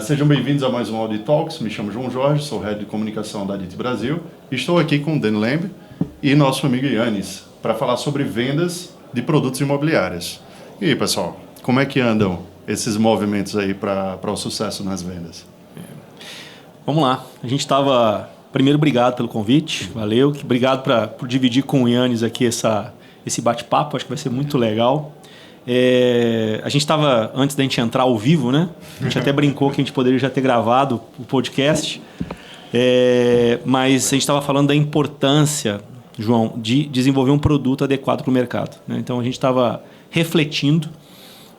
Sejam bem-vindos a mais um Audi Talks. Me chamo João Jorge, sou Head de Comunicação da Adit Brasil. Estou aqui com o Dan Lemb e nosso amigo Yannis para falar sobre vendas de produtos imobiliários. E aí, pessoal, como é que andam esses movimentos aí para o sucesso nas vendas? Vamos lá. A gente estava... Primeiro, obrigado pelo convite. Valeu. Obrigado por dividir com o Yannis aqui esse bate-papo. Acho que vai ser muito legal. A gente estava, antes da gente entrar ao vivo, né? A gente até brincou que a gente poderia já ter gravado o podcast. Mas a gente estava falando da importância, João, de desenvolver um produto adequado para o mercado, né? Então, a gente estava refletindo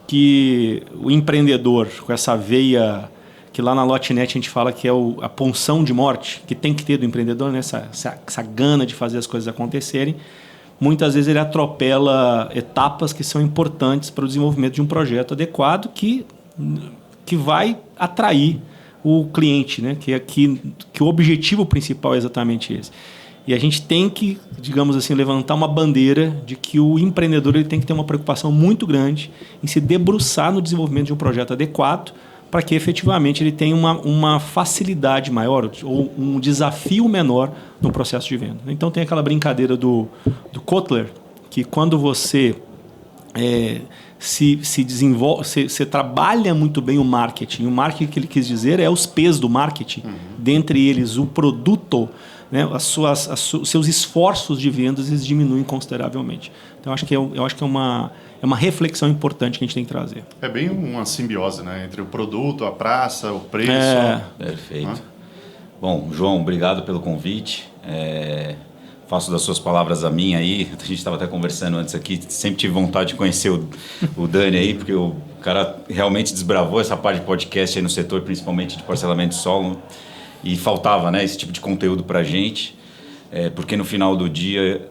que o empreendedor, com essa veia que lá na Lotnet a gente fala que é a punção de morte, que tem que ter do empreendedor, né? essa gana de fazer as coisas acontecerem, muitas vezes ele atropela etapas que são importantes para o desenvolvimento de um projeto adequado que vai atrair o cliente, né? que o objetivo principal é exatamente esse. E a gente tem que, digamos assim, levantar uma bandeira de que o empreendedor ele tem que ter uma preocupação muito grande em se debruçar no desenvolvimento de um projeto adequado para que efetivamente ele tenha uma facilidade maior ou um desafio menor no processo de venda. Então tem aquela brincadeira do Kotler, que quando você se desenvolve, você trabalha muito bem o marketing. O marketing que ele quis dizer é os P's do marketing, dentre eles o produto, né? Os seus esforços de vendas eles diminuem consideravelmente. Então eu acho que é uma reflexão importante que a gente tem que trazer. É bem uma simbiose, né? Entre o produto, a praça, o preço. Perfeito. Bom, João, obrigado pelo convite. Faço das suas palavras a minha aí. A gente estava até conversando antes aqui. Sempre tive vontade de conhecer o Dani aí, porque o cara realmente desbravou essa parte de podcast aí no setor, principalmente de parcelamento de solo. E faltava, né, esse tipo de conteúdo para a gente. Porque no final do dia,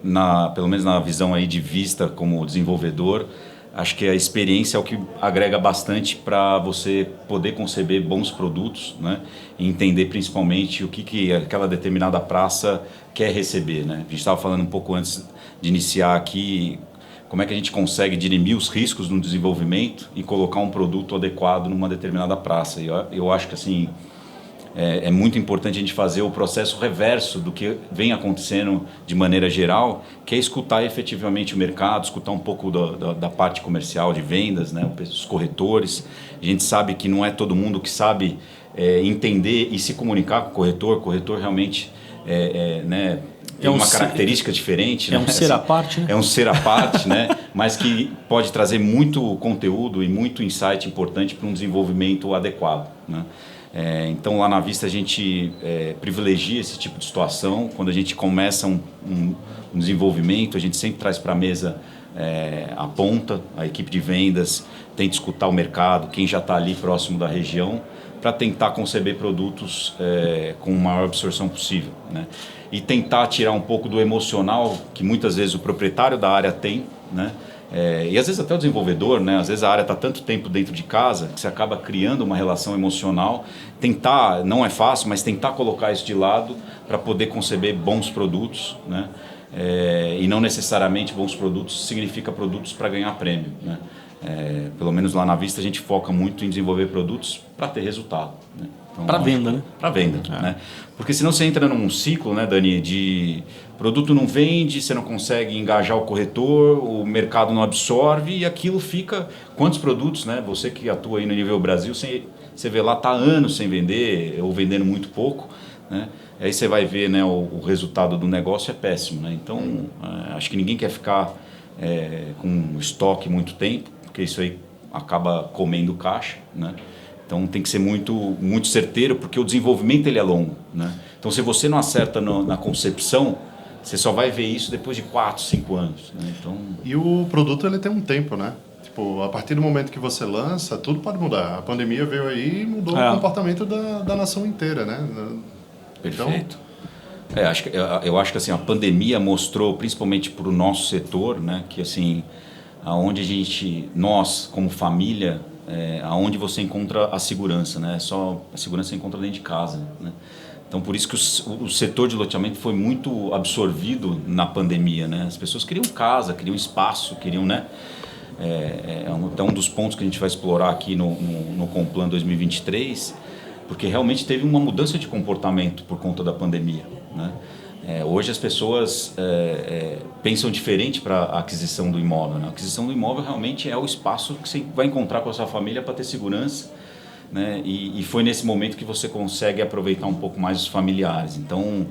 pelo menos na visão aí de vista como desenvolvedor, acho que a experiência é o que agrega bastante para você poder conceber bons produtos, né? E entender principalmente o que aquela determinada praça quer receber, né? A gente estava falando um pouco antes de iniciar aqui como é que a gente consegue dirimir os riscos no desenvolvimento e colocar um produto adequado numa determinada praça. E eu acho que assim... É muito importante a gente fazer o processo reverso do que vem acontecendo de maneira geral, que é escutar efetivamente o mercado, escutar um pouco da parte comercial de vendas, né, os corretores. A gente sabe que não é todo mundo que sabe entender e se comunicar com o corretor. O corretor realmente né, tem uma característica diferente. É um ser à parte, né? É um ser à parte, né? Mas que pode trazer muito conteúdo e muito insight importante para um desenvolvimento adequado, né? Então lá na Vista a gente privilegia esse tipo de situação. Quando a gente começa um desenvolvimento, a gente sempre traz para a mesa a ponta, a equipe de vendas, tenta escutar o mercado, quem já está ali próximo da região, para tentar conceber produtos com maior absorção possível, né? E tentar tirar um pouco do emocional que muitas vezes o proprietário da área tem, né? E às vezes até o desenvolvedor, né? Às vezes a área está tanto tempo dentro de casa que você acaba criando uma relação emocional. Tentar, não é fácil, mas tentar colocar isso de lado para poder conceber bons produtos, né? E não necessariamente bons produtos significa produtos para ganhar prêmio, né? Pelo menos lá na Vista a gente foca muito em desenvolver produtos para ter resultado, né? Então, para venda, né? Para venda, né? Porque senão você entra num ciclo, né, Dani, de produto não vende, você não consegue engajar o corretor, o mercado não absorve e aquilo fica... Quantos produtos, né? Você que atua aí no nível Brasil, você vê lá, está anos sem vender ou vendendo muito pouco, né? Aí você vai ver, né, o resultado do negócio é péssimo, né? Então, acho que ninguém quer ficar com estoque muito tempo, porque isso aí acaba comendo caixa, né? Então tem que ser muito, muito certeiro, porque o desenvolvimento ele é longo, né? Então se você não acerta na concepção, você só vai ver isso depois de 4, 5 anos, né? Então... E o produto ele tem um tempo, né? Tipo, a partir do momento que você lança, tudo pode mudar. A pandemia veio aí e mudou o comportamento da nação inteira, né? Perfeito. Então... eu acho que assim, a pandemia mostrou, principalmente para o nosso setor, né, que assim, nós como família, aonde você encontra a segurança, né? Só a segurança você encontra dentro de casa, né? Então por isso que o setor de loteamento foi muito absorvido na pandemia, né? As pessoas queriam casa, queriam espaço, queriam, né? É um dos pontos que a gente vai explorar aqui no Complan 2023, porque realmente teve uma mudança de comportamento por conta da pandemia, né? Hoje as pessoas pensam diferente para a aquisição do imóvel, né? A aquisição do imóvel realmente é o espaço que você vai encontrar com a sua família para ter segurança, né? E foi nesse momento que você consegue aproveitar um pouco mais os familiares. Então,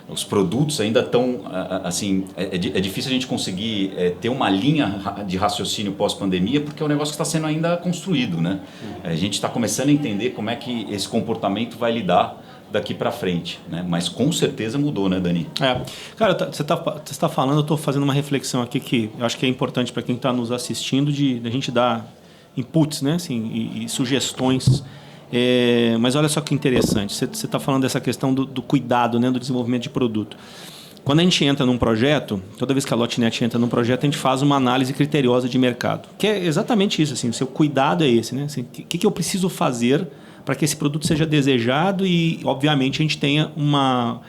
os produtos ainda estão, assim, é difícil a gente conseguir ter uma linha de raciocínio pós-pandemia, porque é um negócio que está sendo ainda construído, né? A gente está começando a entender como é que esse comportamento vai lidar daqui para frente, né? Mas com certeza mudou, né, Dani? Cara, você tá falando, eu estou fazendo uma reflexão aqui que eu acho que é importante para quem está nos assistindo de a gente dar inputs, né, assim, e sugestões. Mas olha só que interessante, você está falando dessa questão do cuidado, né, do desenvolvimento de produto. Quando a gente entra num projeto, toda vez que a Lotnet entra num projeto, a gente faz uma análise criteriosa de mercado, que é exatamente isso, assim, o seu cuidado é esse, né? Assim, o que eu preciso fazer para que esse produto seja desejado e, obviamente, a gente tenha uma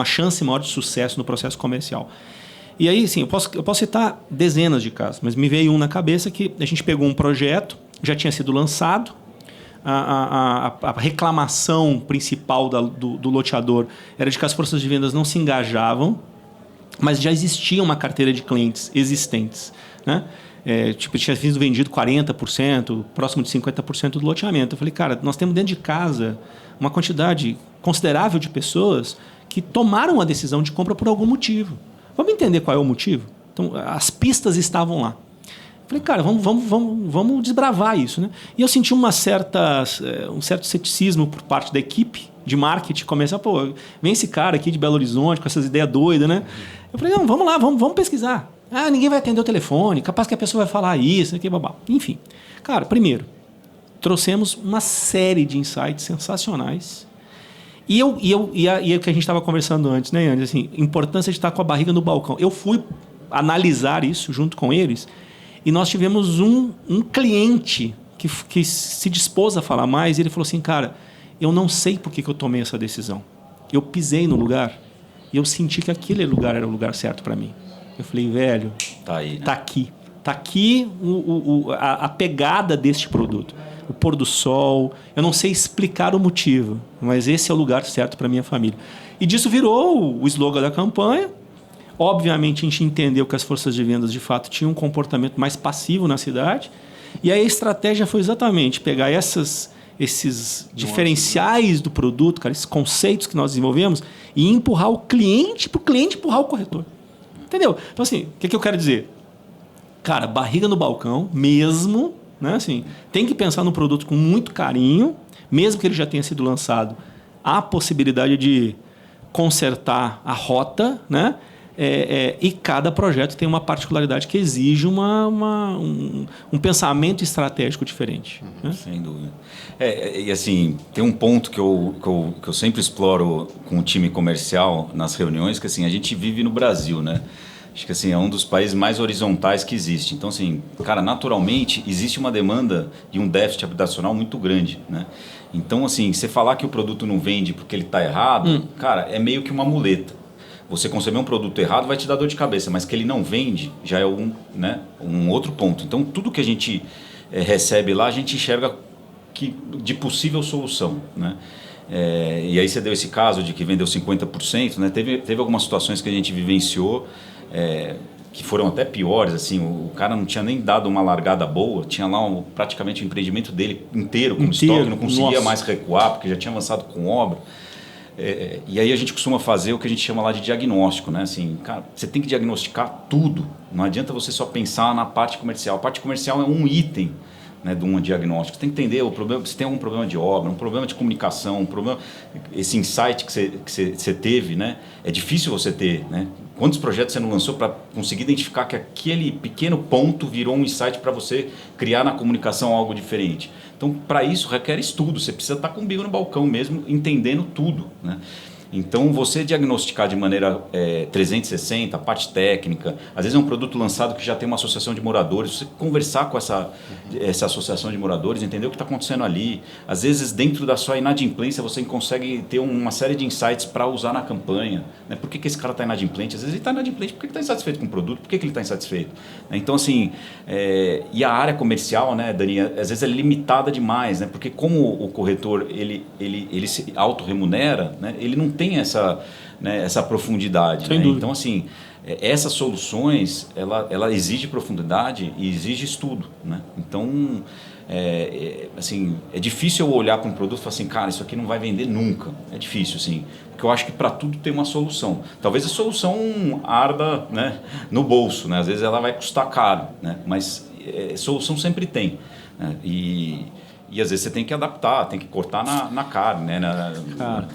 chance maior de sucesso no processo comercial. E aí, sim, eu posso citar dezenas de casos, mas me veio um na cabeça que a gente pegou um projeto, já tinha sido lançado, a reclamação principal do loteador era de que as forças de vendas não se engajavam, mas já existia uma carteira de clientes existentes, né? Tinha sido vendido 40%, próximo de 50% do loteamento. Eu falei, cara, nós temos dentro de casa uma quantidade considerável de pessoas que tomaram a decisão de compra por algum motivo. Vamos entender qual é o motivo? Então, as pistas estavam lá. Eu falei, cara, vamos desbravar isso, né? E eu senti um certo ceticismo por parte da equipe de marketing comercial. Pô, vem esse cara aqui de Belo Horizonte com essas ideias doidas, né? Eu falei, não, vamos lá, vamos pesquisar. Ninguém vai atender o telefone, capaz que a pessoa vai falar isso, aqui, babá. Enfim, cara, primeiro, trouxemos uma série de insights sensacionais. E o que a gente estava conversando antes, né, Yannis? Assim, importância de estar com a barriga no balcão. Eu fui analisar isso junto com eles e nós tivemos um cliente que se dispôs a falar mais e ele falou assim, cara, eu não sei por que eu tomei essa decisão. Eu pisei no lugar e eu senti que aquele lugar era o lugar certo para mim. Eu falei, velho, tá aí, né? Tá aqui a pegada deste produto. O pôr do sol, eu não sei explicar o motivo, mas esse é o lugar certo para minha família. E disso virou o slogan da campanha. Obviamente, a gente entendeu que as forças de vendas, de fato, tinham um comportamento mais passivo na cidade. E aí a estratégia foi exatamente pegar esses diferenciais do produto, cara, esses conceitos que nós desenvolvemos e empurrar o cliente para o cliente empurrar o corretor. Entendeu? Então, assim, o que eu quero dizer? Cara, barriga no balcão, mesmo, né? Assim, tem que pensar no produto com muito carinho, mesmo que ele já tenha sido lançado. Há a possibilidade de consertar a rota, né? E cada projeto tem uma particularidade que exige um pensamento estratégico diferente. Né? Sem dúvida. E assim, tem um ponto que eu sempre exploro com o time comercial nas reuniões, que assim, a gente vive no Brasil, né? Acho que assim, é um dos países mais horizontais que existe. Então, assim, cara, naturalmente existe uma demanda de um déficit habitacional muito grande, né? Então, assim, você falar que o produto não vende porque ele está errado, cara, é meio que uma muleta. Você conceber um produto errado vai te dar dor de cabeça, mas que ele não vende já é um outro ponto. Então, tudo que a gente recebe lá, a gente enxerga de possível solução, né? E aí você deu esse caso de que vendeu 50%, né? Teve algumas situações que a gente vivenciou que foram até piores, assim, o cara não tinha nem dado uma largada boa, tinha lá praticamente o empreendimento dele inteiro com estoque, não conseguia mais recuar, porque já tinha avançado com obra. E aí a gente costuma fazer o que a gente chama lá de diagnóstico, né? Assim, cara, você tem que diagnosticar tudo. Não adianta você só pensar na parte comercial. A parte comercial é um item, né, de um diagnóstico. Você tem que entender o problema, se tem algum problema de obra, um problema de comunicação, esse insight que você teve, né? É difícil você ter, né? Quantos projetos você não lançou para conseguir identificar que aquele pequeno ponto virou um insight para você criar na comunicação algo diferente? Então, para isso, requer estudo. Você precisa estar com o bico no balcão mesmo, entendendo tudo, né? Então, você diagnosticar de maneira 360, a parte técnica, às vezes é um produto lançado que já tem uma associação de moradores, você conversar com essa associação de moradores, entender o que está acontecendo ali. Às vezes, dentro da sua inadimplência, você consegue ter uma série de insights para usar na campanha. Né? Por que esse cara está inadimplente? Às vezes ele está inadimplente porque ele está insatisfeito com o produto, por que ele está insatisfeito? Então, assim, e a área comercial, né, Dani, às vezes é limitada demais, né? Porque como o corretor ele se autorremunera, né, ele não tem essa profundidade. Né? Então, assim, essas soluções, ela exige profundidade e exige estudo. Né? Então, assim, é difícil eu olhar para um produto e falar assim, cara, isso aqui não vai vender nunca. É difícil, assim, porque eu acho que para tudo tem uma solução. Talvez a solução arda, né, no bolso, né? Às vezes ela vai custar caro, né? Mas solução sempre tem. Né? E às vezes você tem que adaptar, tem que cortar na carne, né? Cara,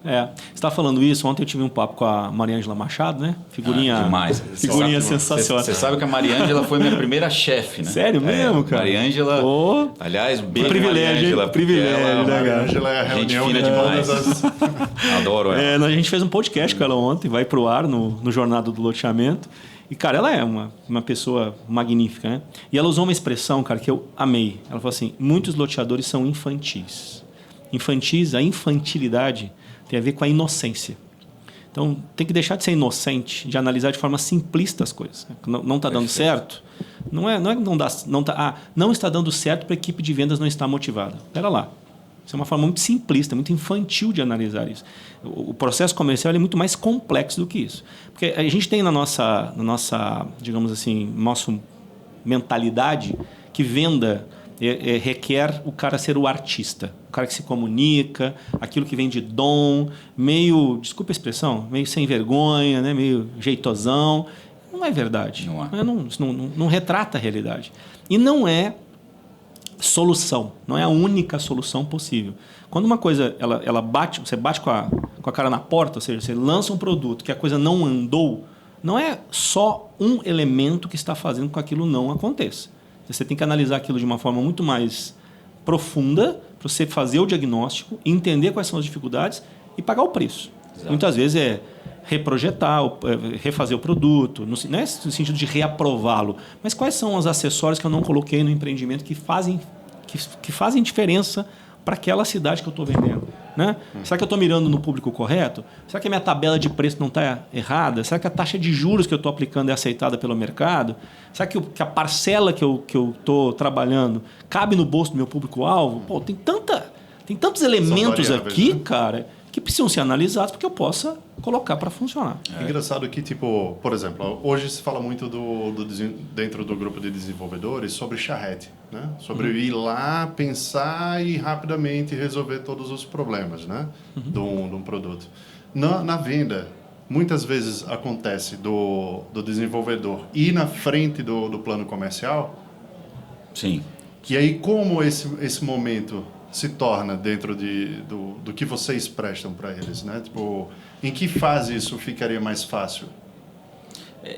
você estava falando isso, ontem eu tive um papo com a Mariângela Machado, né? Figurinha, demais. Figurinha sensacional. Você sabe que a Mariângela foi minha primeira chefe, né? Sério mesmo, cara? Mariângela, aliás, beijo privilégio, privilégio, né, Mariângela é a reunião fina demais. Adoro ela. A gente fez um podcast com ela ontem, vai pro ar no Jornada do Loteamento. E, cara, ela é uma pessoa magnífica, né? E ela usou uma expressão, cara, que eu amei. Ela falou assim, muitos loteadores são infantis. Infantis, a infantilidade tem a ver com a inocência. Então, tem que deixar de ser inocente, de analisar de forma simplista as coisas. Não está dando certo? Não está dando certo para a equipe de vendas não estar motivada. Espera lá. Isso é uma forma muito simplista, muito infantil de analisar isso. O processo comercial é muito mais complexo do que isso. Porque a gente tem na nossa digamos assim, nossa mentalidade que venda requer o cara ser o artista, o cara que se comunica, aquilo que vem de dom, meio, desculpa a expressão, meio sem vergonha, né? Meio jeitosão. Não é verdade. Não retrata a realidade. E não é solução, não é a única solução possível. Quando uma coisa ela bate, você bate com a cara na porta, ou seja, você lança um produto que a coisa não andou, não é só um elemento que está fazendo com que aquilo não aconteça. Você tem que analisar aquilo de uma forma muito mais profunda para você fazer o diagnóstico, entender quais são as dificuldades e pagar o preço. Exato. Muitas vezes é reprojetar, refazer o produto, não é no sentido de reaprová-lo, mas quais são os acessórios que eu não coloquei no empreendimento que fazem diferença para aquela cidade que eu estou vendendo. Né? Será que eu estou mirando no público correto? Será que a minha tabela de preço não está errada? Será que a taxa de juros que eu estou aplicando é aceitada pelo mercado? Será que a parcela que eu estou trabalhando cabe no bolso do meu público-alvo? Pô, tem tantos elementos aqui, né? Cara, que precisam ser analisados para que eu possa colocar para funcionar. É engraçado que, tipo, por exemplo, hoje se fala muito dentro do grupo de desenvolvedores sobre charrete, né? Sobre ir lá, pensar e rapidamente resolver todos os problemas, né? De um produto. Na venda, muitas vezes acontece do desenvolvedor ir na frente do plano comercial. Sim. E aí, como esse momento se torna dentro do que vocês prestam para eles, né? Tipo, em que fase isso ficaria mais fácil?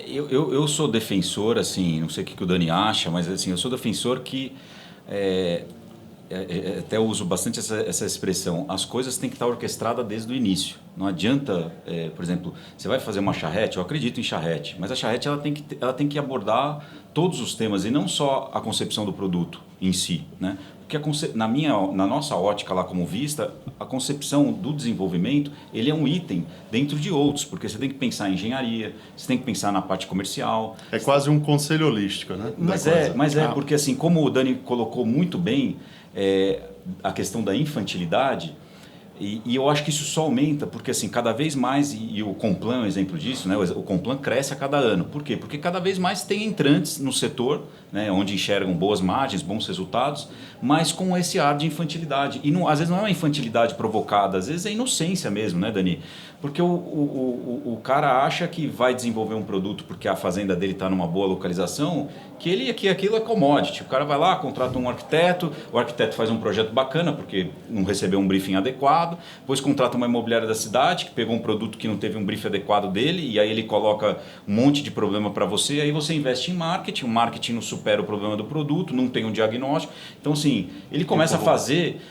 Eu sou defensor, assim, não sei o que o Dani acha, mas assim, eu sou defensor que até uso bastante essa expressão. As coisas têm que estar orquestradas desde o início. Não adianta, por exemplo, você vai fazer uma charrete, eu acredito em charrete, mas a charrete ela tem que abordar todos os temas e não só a concepção do produto em si, né? Porque na nossa ótica lá como Vista, a concepção do desenvolvimento, ele é um item dentro de outros, porque você tem que pensar em engenharia, você tem que pensar na parte comercial. É quase um conselho holístico, né? Mas porque assim, como o Dani colocou muito bem a questão da infantilidade, e eu acho que isso só aumenta, porque assim, cada vez mais, e o Complan é um exemplo disso, né? O Complan cresce a cada ano. Por quê? Porque cada vez mais tem entrantes no setor, né? Onde enxergam boas margens, bons resultados, mas com esse ar de infantilidade. E às vezes não é uma infantilidade provocada, às vezes é inocência mesmo, né, Dani? Porque o cara acha que vai desenvolver um produto porque a fazenda dele está numa boa localização, que aquilo é commodity. O cara vai lá, contrata um arquiteto, o arquiteto faz um projeto bacana porque não recebeu um briefing adequado, errado, depois contrata uma imobiliária da cidade que pegou um produto que não teve um brief adequado dele e aí ele coloca um monte de problema para você, aí você investe em marketing, o marketing não supera o problema do produto, não tem um diagnóstico. Então, assim, ele começa a fazer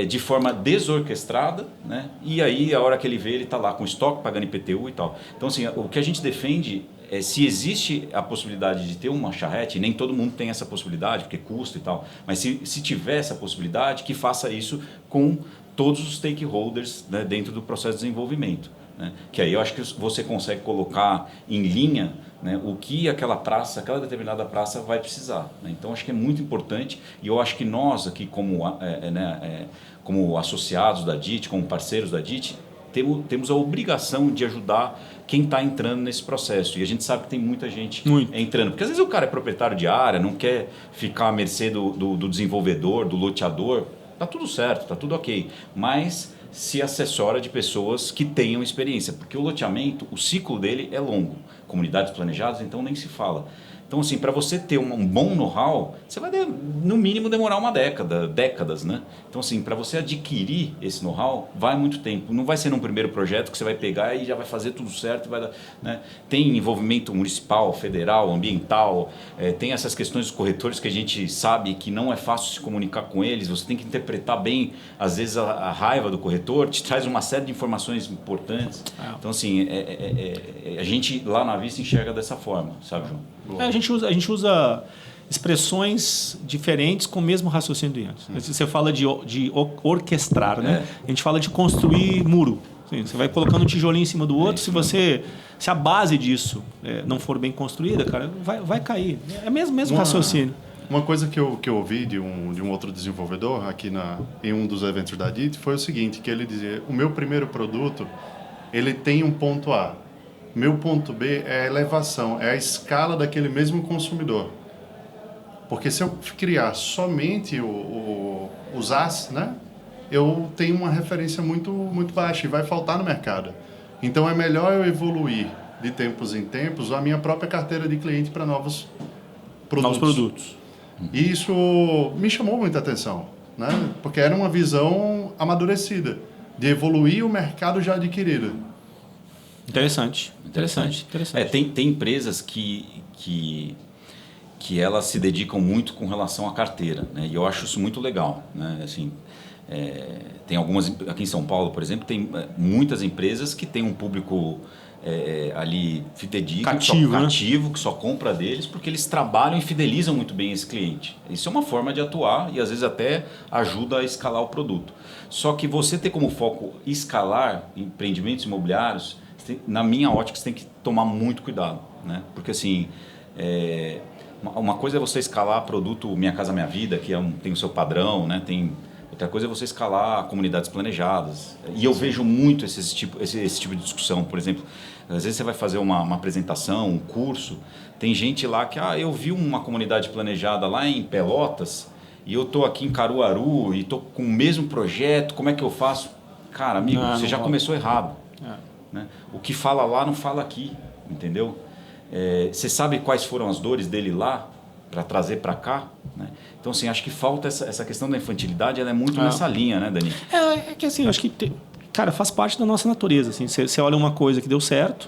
de forma desorquestrada, né? E aí, a hora que ele vê, ele está lá com estoque, pagando IPTU e tal. Então, assim, o que a gente defende se existe a possibilidade de ter uma charrete, nem todo mundo tem essa possibilidade, porque custa e tal, mas se tiver essa possibilidade, que faça isso com todos os stakeholders, né, dentro do processo de desenvolvimento. Né? Que aí eu acho que você consegue colocar em linha, né, o que aquela determinada praça vai precisar. Né? Então acho que é muito importante e eu acho que nós aqui como associados da DIT, como parceiros da DIT, temos a obrigação de ajudar quem está entrando nesse processo. E a gente sabe que tem muita gente entrando. Porque às vezes o cara é proprietário de área, não quer ficar à mercê do desenvolvedor, do loteador. Está tudo certo, está tudo ok. Mas se assessora de pessoas que tenham experiência. Porque o loteamento, o ciclo dele é longo. Comunidades planejadas, então nem se fala. Então, assim, para você ter um bom know-how, você vai, no mínimo, demorar uma décadas, né? Então, assim, para você adquirir esse know-how, vai muito tempo. Não vai ser num primeiro projeto que você vai pegar e já vai fazer tudo certo. Vai dar, né? Tem envolvimento municipal, federal, ambiental, tem essas questões dos corretores que a gente sabe que não é fácil se comunicar com eles, você tem que interpretar bem, às vezes, a raiva do corretor, te traz uma série de informações importantes. Então, assim, a gente lá na Vista enxerga dessa forma, sabe, João? A gente usa expressões diferentes com o mesmo raciocínio do Yannis. Você fala de orquestrar, né? A gente fala de construir muro. Você vai colocando um tijolinho em cima do outro, se a base disso não for bem construída, cara, vai cair. É mesmo raciocínio. Uma coisa que eu ouvi de um outro desenvolvedor aqui em um dos eventos da DIT foi o seguinte, que ele dizia, o meu primeiro produto, ele tem um ponto A. Meu ponto B é a elevação, é a escala daquele mesmo consumidor. Porque se eu criar somente os As, né, eu tenho uma referência muito, muito baixa e vai faltar no mercado. Então é melhor eu evoluir de tempos em tempos a minha própria carteira de cliente para novos produtos. E isso me chamou muita atenção, né? Porque era uma visão amadurecida, de evoluir o mercado já adquirido. Interessante. Tem empresas que elas se dedicam muito com relação à carteira, né? E eu acho isso muito legal, né? Assim, tem algumas aqui em São Paulo, por exemplo, tem muitas empresas que têm um público ali fidedigno, cativo, que só compra deles, porque eles trabalham e fidelizam muito bem esse cliente. Isso é uma forma de atuar e às vezes até ajuda a escalar o produto. Só que você ter como foco escalar empreendimentos imobiliários, na minha ótica, você tem que tomar muito cuidado, né? Porque assim, uma coisa é você escalar produto Minha Casa Minha Vida, que tem o seu padrão, né? Outra coisa é você escalar comunidades planejadas. E eu vejo muito esse tipo de discussão. Por exemplo, às vezes você vai fazer uma apresentação, um curso, tem gente lá que, eu vi uma comunidade planejada lá em Pelotas e eu estou aqui em Caruaru e estou com o mesmo projeto, como é que eu faço? Cara, amigo, você já começou errado. Né? O que fala lá não fala aqui, entendeu? Você sabe quais foram as dores dele lá para trazer para cá, né? Então, assim, acho que falta essa questão da infantilidade, ela é muito nessa linha, né, Dani? É que assim, eu acho que, cara, faz parte da nossa natureza, assim, você olha uma coisa que deu certo,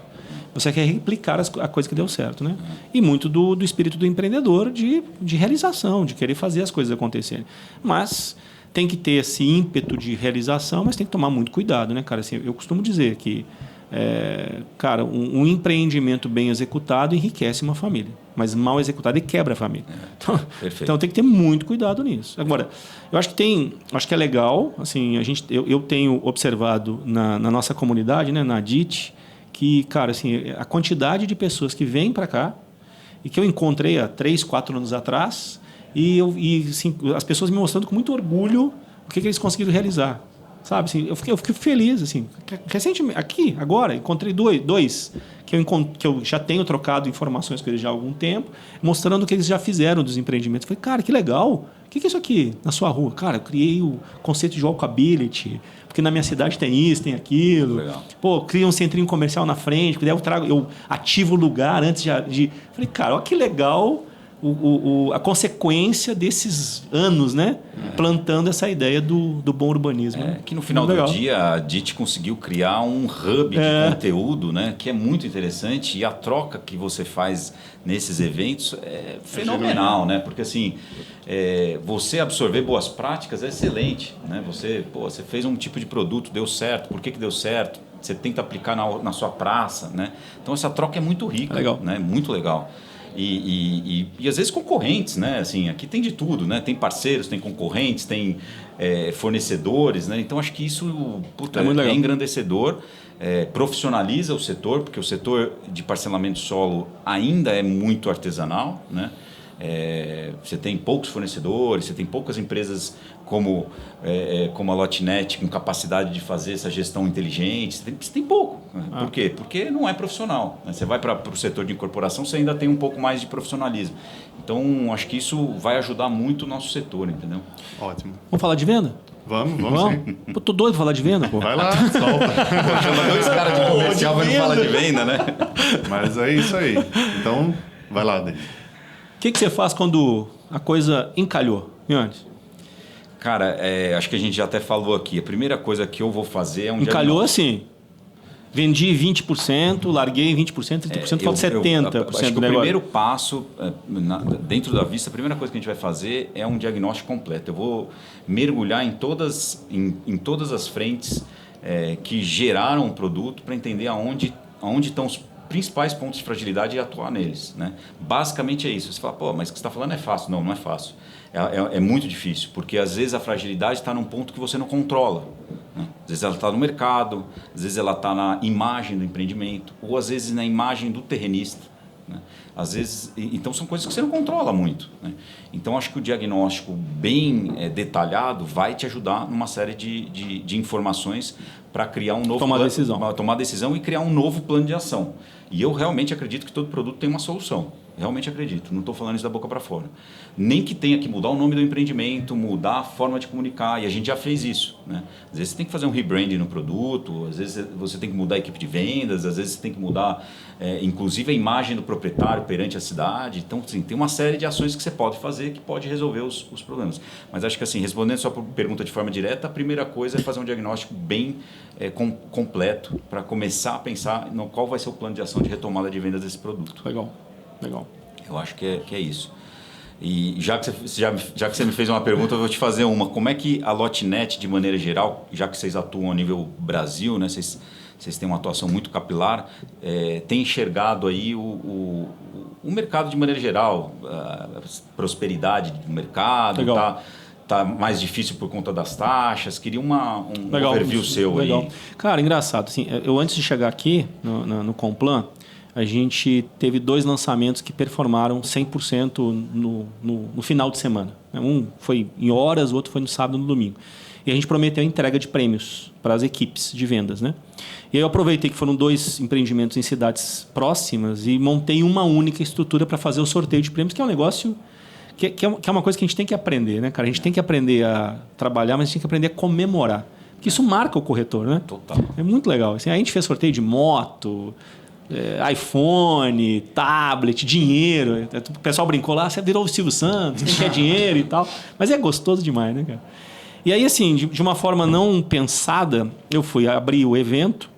você quer replicar a coisa que deu certo, né? E muito do espírito do empreendedor de realização, de querer fazer as coisas acontecerem. Mas tem que ter esse ímpeto de realização, mas tem que tomar muito cuidado, né, cara? Assim, eu costumo dizer que cara, um empreendimento bem executado enriquece uma família, mas mal executado ele quebra a família. Então tem que ter muito cuidado nisso. Agora, eu acho que é legal, assim, eu tenho observado na nossa comunidade, né, na DIT, que, cara, assim, a quantidade de pessoas que vêm para cá e que eu encontrei há 3, 4 anos atrás e assim, as pessoas me mostrando com muito orgulho o que eles conseguiram realizar. Sabe, assim, eu fiquei feliz, assim. Recentemente, aqui, agora, encontrei dois que eu já tenho trocado informações com eles já há algum tempo, mostrando o que eles já fizeram dos empreendimentos. Falei, cara, que legal. O que é isso aqui na sua rua? Cara, eu criei o conceito de walkability, porque na minha cidade tem isso, tem aquilo. Legal. Pô, cria um centrinho comercial na frente, porque daí eu ativo o lugar antes de... Falei, cara, olha que legal a consequência desses anos, né? Plantando essa ideia do bom urbanismo. Que no final do dia a DIT conseguiu criar um hub de conteúdo, né? Que é muito interessante, e a troca que você faz nesses eventos é fenomenal, né? Porque assim, você absorver boas práticas é excelente, né? Você fez um tipo de produto, deu certo, por que deu certo? Você tenta aplicar na sua praça, né? Então essa troca é muito rica, né? Muito legal. E às vezes concorrentes, né? Assim, aqui tem de tudo, né? Tem parceiros, tem concorrentes, tem fornecedores, né? Então acho que isso é engrandecedor, profissionaliza o setor, porque o setor de parcelamento solo ainda é muito artesanal, né? Você tem poucos fornecedores, você tem poucas empresas como a Lotnet com capacidade de fazer essa gestão inteligente. Você tem pouco. Por quê? Porque não é profissional, né? Você vai para o setor de incorporação, você ainda tem um pouco mais de profissionalismo. Então, acho que isso vai ajudar muito o nosso setor, entendeu? Ótimo. Vamos falar de venda? Vamos sim. Pô, tô doido pra falar de venda, pô. Vai lá, solta. Chama dois caras de comercial, mas não fala de venda, né? Mas é isso aí. Então, vai lá, Dani. O que você faz quando a coisa encalhou, Yannis? Cara, acho que a gente já até falou aqui. A primeira coisa que eu vou fazer é um encalhou assim. Vendi 20%, larguei 20%, 30%, falta 70%. Acho que o primeiro passo, dentro da Vista, a primeira coisa que a gente vai fazer é um diagnóstico completo. Eu vou mergulhar em todas as frentes que geraram o produto para entender aonde estão os principais pontos de fragilidade e atuar neles, né? Basicamente é isso. Você fala, pô, mas o que você está falando é fácil. Não é fácil. É muito difícil, porque às vezes a fragilidade está num ponto que você não controla, né? Às vezes ela está no mercado, às vezes ela está na imagem do empreendimento, ou às vezes na imagem do terrenista, né? Às vezes, então são coisas que você não controla muito, né? Então acho que o diagnóstico bem detalhado vai te ajudar numa série de informações para criar um novo tomar decisão e criar um novo plano de ação. E eu realmente acredito que todo produto tem uma solução. Realmente acredito, não estou falando isso da boca para fora. Nem que tenha que mudar o nome do empreendimento, mudar a forma de comunicar, e a gente já fez isso, né? Às vezes você tem que fazer um rebranding no produto, às vezes você tem que mudar a equipe de vendas, às vezes você tem que mudar, inclusive, a imagem do proprietário perante a cidade. Então, assim, tem uma série de ações que você pode fazer que pode resolver os problemas. Mas acho que, assim, respondendo sua pergunta de forma direta, a primeira coisa é fazer um diagnóstico bem completo para começar a pensar no qual vai ser o plano de ação de retomada de vendas desse produto. Legal. Eu acho que é isso. E já que você me fez uma pergunta, eu vou te fazer uma. Como é que a Lotnet, de maneira geral, já que vocês atuam a nível Brasil, né, vocês têm uma atuação muito capilar, tem enxergado aí o mercado de maneira geral, a prosperidade do mercado, tá mais difícil por conta das taxas? Queria um overview seu aí. Cara, engraçado. Assim, eu antes de chegar aqui no Complan, a gente teve 2 lançamentos que performaram 100% no final de semana. Um foi em horas, o outro foi no sábado e no domingo. E a gente prometeu a entrega de prêmios para as equipes de vendas, né? E aí eu aproveitei que foram 2 empreendimentos em cidades próximas e montei uma única estrutura para fazer o sorteio de prêmios, que é um negócio que é uma coisa que a gente tem que aprender, né, cara? A gente tem que aprender a trabalhar, mas a gente tem que aprender a comemorar. Porque isso marca o corretor, né? Total. É muito legal. Assim, a gente fez sorteio de moto, iPhone, tablet, dinheiro. O pessoal brincou lá, você virou o Silvio Santos, quem quer dinheiro e tal. Mas é gostoso demais, né, cara? E aí, assim, de uma forma não pensada, eu fui abrir o evento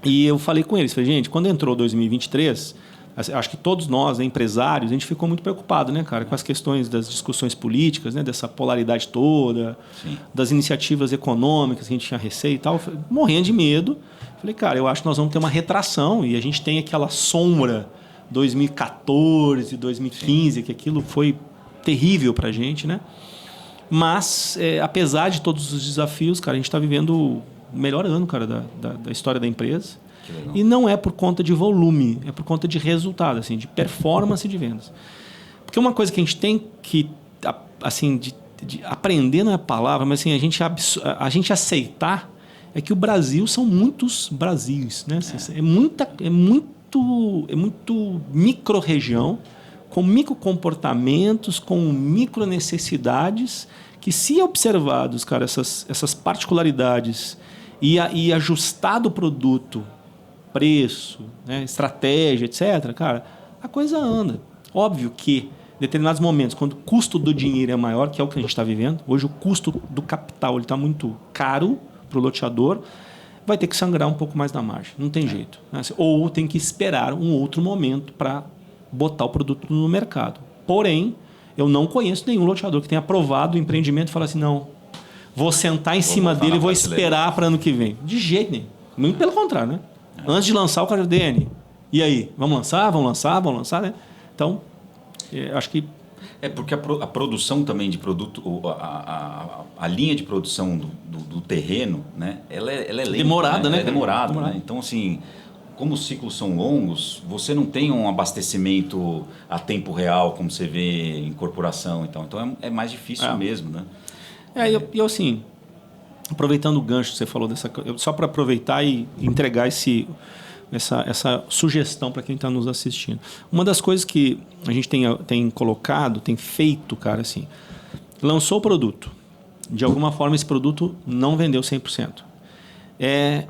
e eu falei com eles. Falei, gente, quando entrou 2023, acho que todos nós, né, empresários, a gente ficou muito preocupado, né, cara, com as questões das discussões políticas, né, dessa polaridade toda, sim, das iniciativas econômicas que a gente tinha receio e tal, morrendo de medo. Falei, cara, eu acho que nós vamos ter uma retração e a gente tem aquela sombra 2014, 2015, sim, que aquilo foi terrível pra gente, né? Mas, apesar de todos os desafios, cara, a gente está vivendo o melhor ano, cara, da história da empresa. E não é por conta de volume, é por conta de resultado, assim, de performance de vendas. Porque uma coisa que a gente tem que, assim, de aprender não é a palavra, mas assim, a gente aceitar é que o Brasil são muitos Brasis, né? É muito micro-região, com micro-comportamentos, com micro-necessidades, que se observados, cara, essas particularidades e ajustado o produto, preço, né, estratégia, etc., cara, a coisa anda. Óbvio que Em determinados momentos, quando o custo do dinheiro é maior, que é o que a gente está vivendo, hoje o custo do capital está muito caro para o loteador, vai ter que sangrar um pouco mais na margem. Não tem jeito. Né? Ou tem que esperar um outro momento para botar o produto no mercado. Porém, eu não conheço nenhum loteador que tenha aprovado o empreendimento e fala assim, não, vou sentar em cima dele e vou esperar para ano que vem. De jeito nenhum. Muito pelo contrário, né? Antes de lançar o cara DN. E aí? Vamos lançar, né? Então, acho que... Porque a produção também de produto, a linha de produção do terreno, né? Ela é lenta. Demorada, né? É demorada, né? Então, assim, como os ciclos são longos, você não tem um abastecimento a tempo real, como você vê em corporação. Então é mais difícil mesmo, né? Eu assim, aproveitando o gancho que você falou só para aproveitar e entregar essa sugestão para quem está nos assistindo. Uma das coisas que a gente tem colocado, tem feito, cara, assim, lançou o produto. De alguma forma, esse produto não vendeu 100%. É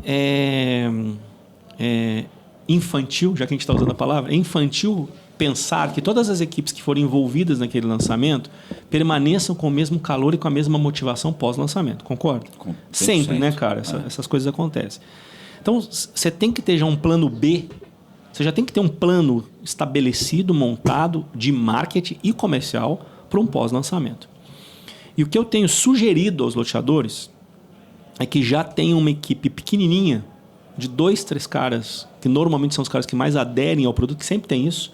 infantil, já que a gente está usando a palavra, é infantil pensar que todas as equipes que forem envolvidas naquele lançamento permaneçam com o mesmo calor e com a mesma motivação pós-lançamento. Concorda? Sempre, né, cara? Essas coisas acontecem. Então, você tem que ter já um plano B, você já tem que ter um plano estabelecido, montado de marketing e comercial para um pós-lançamento. E o que eu tenho sugerido aos loteadores é que já tenham uma equipe pequenininha de 2, 3 caras, que normalmente são os caras que mais aderem ao produto, que sempre tem isso.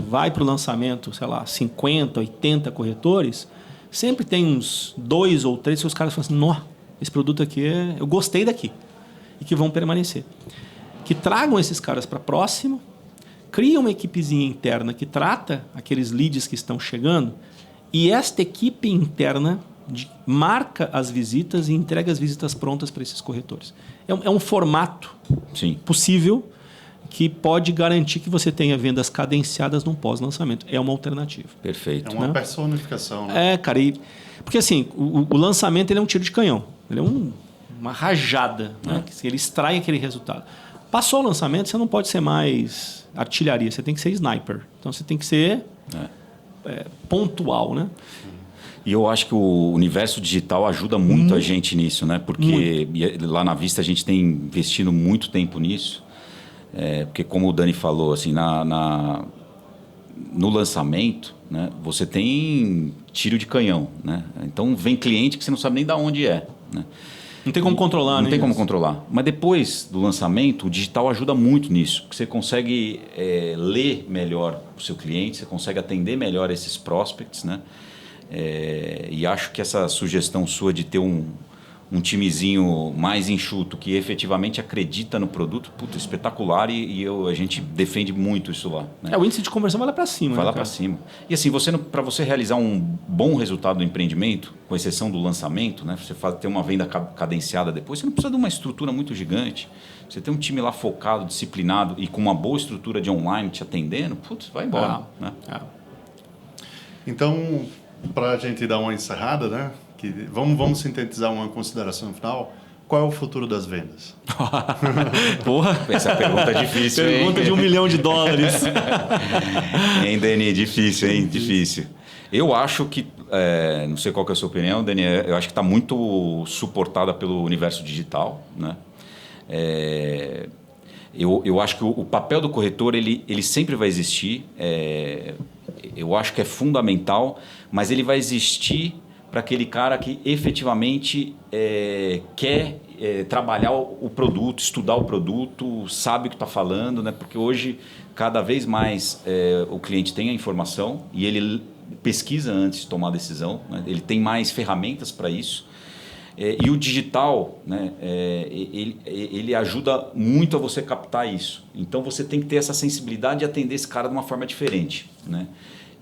Vai para o lançamento, sei lá, 50, 80 corretores, sempre tem uns 2 ou 3 que os caras falam assim, nó, esse produto aqui, eu gostei daqui. E que vão permanecer. Que tragam esses caras para próximo, criem uma equipezinha interna que trata aqueles leads que estão chegando e esta equipe interna marca as visitas e entrega as visitas prontas para esses corretores. É um formato possível que pode garantir que você tenha vendas cadenciadas num pós-lançamento. É uma alternativa. Perfeito. É uma personificação. Né? Cara. Porque assim, o lançamento ele é um tiro de canhão. Ele é uma rajada, né? Que ele extrai aquele resultado. Passou o lançamento, você não pode ser mais artilharia, você tem que ser sniper. Então você tem que ser pontual, né? E eu acho que o universo digital ajuda muito a gente nisso, né? Porque lá na Vista a gente tem investido muito tempo nisso. Porque como o Dani falou, assim, no lançamento, né, você tem tiro de canhão, né? Então vem cliente que você não sabe nem de onde é, né? Não tem como controlar, né? Não tem como controlar. Mas depois do lançamento, o digital ajuda muito nisso. Porque você consegue ler melhor o seu cliente, você consegue atender melhor esses prospects, né? E acho que essa sugestão sua de ter um timezinho mais enxuto que efetivamente acredita no produto, puta, espetacular e a gente defende muito isso lá. Né? O índice de conversão vai lá para cima. Vai lá para cima. E assim, para você realizar um bom resultado do empreendimento, com exceção do lançamento, né, você ter uma venda cadenciada depois, você não precisa de uma estrutura muito gigante. Você tem um time lá focado, disciplinado e com uma boa estrutura de online te atendendo, putz, vai embora. Né? Então, para a gente dar uma encerrada, né? Vamos sintetizar uma consideração final. Qual é o futuro das vendas? Porra, essa pergunta é difícil, pergunta de $1 milhão. Hein, Dani? Difícil, hein? Difícil. Eu acho que, não sei qual que é a sua opinião, Dani, eu acho que está muito suportada pelo universo digital, né? Eu acho que o papel do corretor, ele sempre vai existir. Eu acho que é fundamental, mas ele vai existir para aquele cara que efetivamente quer trabalhar o produto, estudar o produto, sabe o que está falando, né? Porque hoje, cada vez mais, o cliente tem a informação e ele pesquisa antes de tomar a decisão, né? Ele tem mais ferramentas para isso. E o digital, né, ele ajuda muito a você captar isso. Então, você tem que ter essa sensibilidade de atender esse cara de uma forma diferente, né?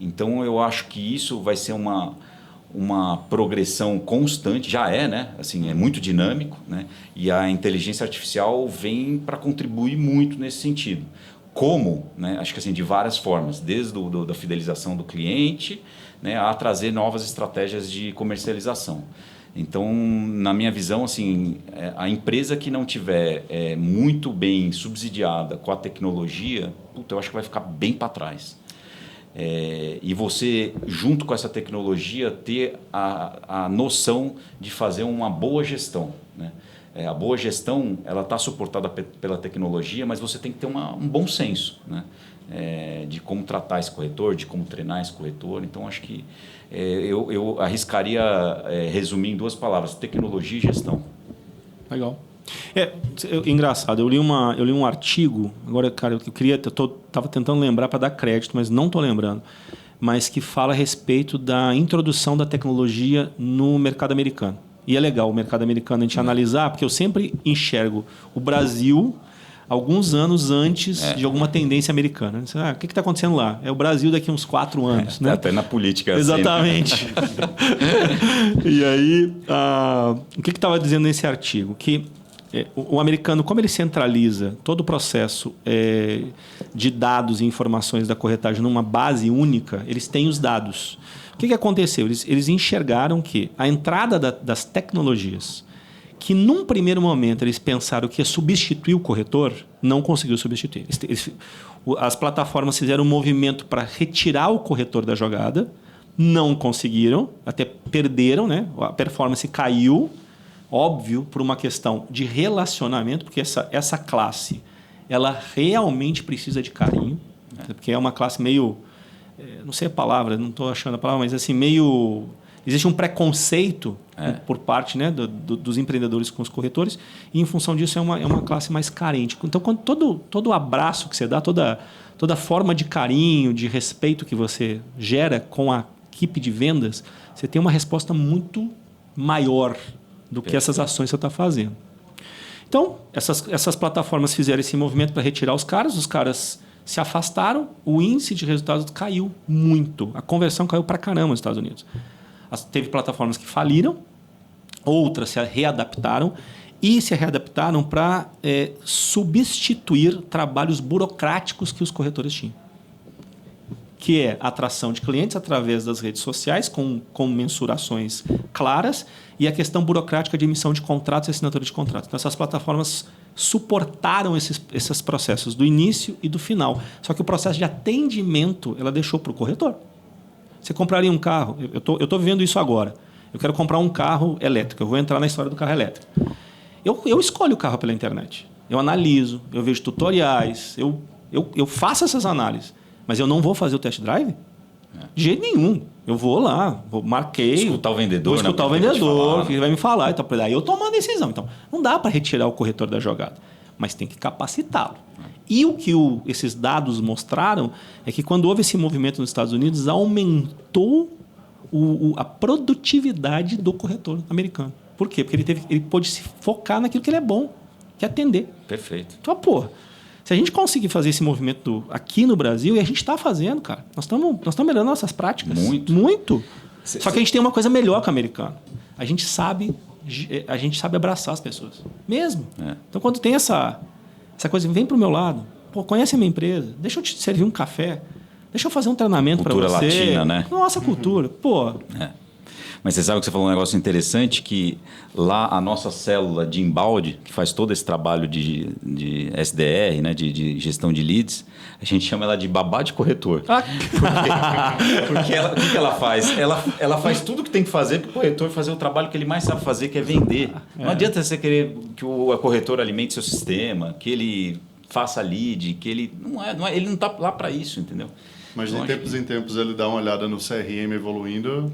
Então, eu acho que isso vai ser uma progressão constante, já né? Assim, é muito dinâmico, né? E a inteligência artificial vem para contribuir muito nesse sentido. Como? Né? Acho que assim, de várias formas, desde da fidelização do cliente, né, a trazer novas estratégias de comercialização. Então, na minha visão, assim, a empresa que não tiver muito bem subsidiada com a tecnologia, eu acho que vai ficar bem para trás. E você, junto com essa tecnologia, ter a noção de fazer uma boa gestão, né? A boa gestão, ela está suportada pela tecnologia, mas você tem que ter um bom senso, né? De como tratar esse corretor, de como treinar esse corretor. Então, acho que eu arriscaria resumir em 2 palavras: tecnologia e gestão. Legal. Engraçado, eu li um artigo, agora, cara, estava tentando lembrar para dar crédito, mas não estou lembrando, mas que fala a respeito da introdução da tecnologia no mercado americano. E é legal o mercado americano a gente analisar, porque eu sempre enxergo o Brasil alguns anos antes de alguma tendência americana. O que está acontecendo lá? É o Brasil daqui a uns 4 anos. Né? Até na política. Exatamente. Assim, né? E aí, o que estava dizendo nesse artigo? Que o americano, como ele centraliza todo o processo de dados e informações da corretagem numa base única, eles têm os dados. O que aconteceu? Eles enxergaram que a entrada das tecnologias, que num primeiro momento eles pensaram que ia substituir o corretor, não conseguiu substituir. As plataformas fizeram um movimento para retirar o corretor da jogada, não conseguiram, até perderam, né? A performance caiu, óbvio, por uma questão de relacionamento, porque essa classe ela realmente precisa de carinho, porque é uma classe meio... não sei a palavra, não estou achando a palavra, mas assim, meio... Existe um preconceito por parte, né, dos empreendedores com os corretores, e em função disso é uma classe mais carente. Então, quando todo abraço que você dá, toda forma de carinho, de respeito que você gera com a equipe de vendas, você tem uma resposta muito maior do que essas ações que você está fazendo. Então, essas plataformas fizeram esse movimento para retirar os caras se afastaram, o índice de resultados caiu muito, a conversão caiu para caramba nos Estados Unidos. Teve plataformas que faliram, outras se readaptaram e se readaptaram para substituir trabalhos burocráticos que os corretores tinham, que é a atração de clientes através das redes sociais com mensurações claras e a questão burocrática de emissão de contratos e assinatura de contratos. Então, essas plataformas suportaram esses processos do início e do final. Só que o processo de atendimento ela deixou para o corretor. Você compraria um carro, eu estou vivendo isso agora, eu quero comprar um carro elétrico, eu vou entrar na história do carro elétrico. Eu escolho o carro pela internet, eu analiso, eu vejo tutoriais, eu faço essas análises, mas eu não vou fazer o test drive? De jeito nenhum. Eu vou lá, marquei. Escutar o vendedor. Vou escutar o vendedor, que ele vai me falar. Então, daí eu tomo uma decisão. Então, não dá para retirar o corretor da jogada, mas tem que capacitá-lo. E o que esses dados mostraram é que quando houve esse movimento nos Estados Unidos, aumentou a produtividade do corretor americano. Por quê? Porque ele pôde se focar naquilo que ele é bom, que é atender. Perfeito. Então, se a gente conseguir fazer esse movimento aqui no Brasil, e a gente está fazendo, cara, nós estamos melhorando nossas práticas. Muito. Só que a gente tem uma coisa melhor que o americano. A gente sabe abraçar as pessoas. Mesmo. Então, quando tem essa coisa, vem para o meu lado, conhece a minha empresa, deixa eu te servir um café, deixa eu fazer um treinamento para você. Cultura latina, né? Nossa cultura. Mas você sabe que você falou um negócio interessante, que lá a nossa célula de embalde, que faz todo esse trabalho de SDR, né, de gestão de leads, a gente chama ela de babá de corretor. Porque o que ela faz? Ela faz tudo o que tem que fazer para o corretor fazer o trabalho que ele mais sabe fazer, que é vender. Não adianta você querer que o corretor alimente seu sistema, que ele faça lead, que ele ele não está lá para isso, entendeu? Mas de tempos em tempos ele dá uma olhada no CRM evoluindo...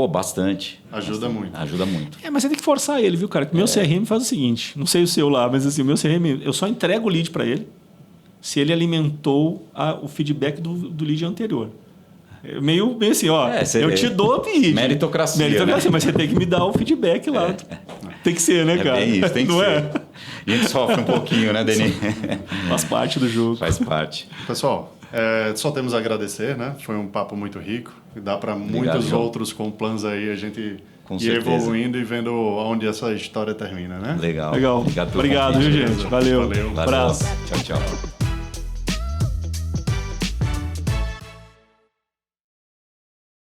Bastante. Ajuda muito. Ajuda muito. Mas você tem que forçar ele, viu, cara? Porque meu CRM faz o seguinte, não sei o seu lá, mas assim, o meu CRM, eu só entrego o lead para ele se ele alimentou o feedback do lead anterior. Meio assim, eu te dou o lead. Meritocracia, né? Mas você tem que me dar o feedback lá. Tem que ser, né, cara? Bem isso, tem que ser. A gente sofre um pouquinho, né, Denis? Faz parte do jogo. Faz parte. Pessoal, só temos a agradecer, né? Foi um papo muito rico. Dá para muitos João. outros com planos aí a gente Com ir certeza. evoluindo e vendo onde essa história termina, né? Legal. Legal. Obrigado pelo Obrigado, convite. viu, gente? Valeu. Valeu. Abraço. Tchau, tchau.